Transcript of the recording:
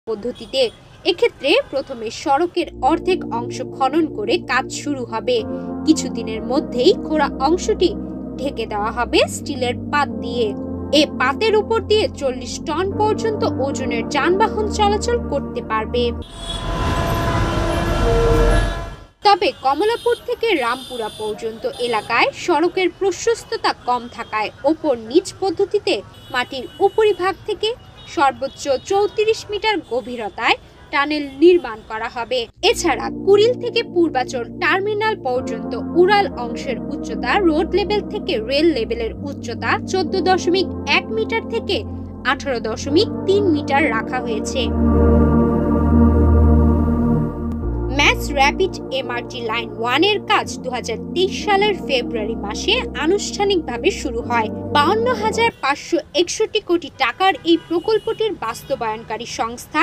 পদ্ধতিতে। এক্ষেত্রে প্রথমে সড়কের অর্ধেক অংশ খনন করে কাজ শুরু হবে। কিছুদিনের মধ্যেই খোঁড়া অংশটি ঢেকে দেওয়া হবে স্টিলের পাত দিয়ে। এই পাতের উপর দিয়ে 40 টন পর্যন্ত ওজনের যানবাহন চলাচল করতে পারবে। তবে কমলাপুর থেকে রামপুরা পর্যন্ত এলাকায় সড়কের প্রশস্ততা কম থাকায় ওপর নিচ পদ্ধতিতে মাটির উপরিভাগ থেকে সর্বোচ্চ 34 মিটার গভীরতায় টানেল নির্মাণ করা হবে। এছাড়া কুড়িল থেকে পূর্বাচল টার্মিনাল পর্যন্ত উড়াল অংশের উচ্চতা রোড লেভেল থেকে রেল লেভেলের উচ্চতা 14.1 মিটার থেকে 18.3 মিটার রাখা হয়েছে। ম্যাস র্যাপিড এমআরটি লাইন 1 এর কাজ 2023 সালের ফেব্রুয়ারি মাসে আনুষ্ঠানিকভাবে শুরু হয়। 52,561 কোটি টাকার এই প্রকল্পটির বাস্তবায়নকারী সংস্থা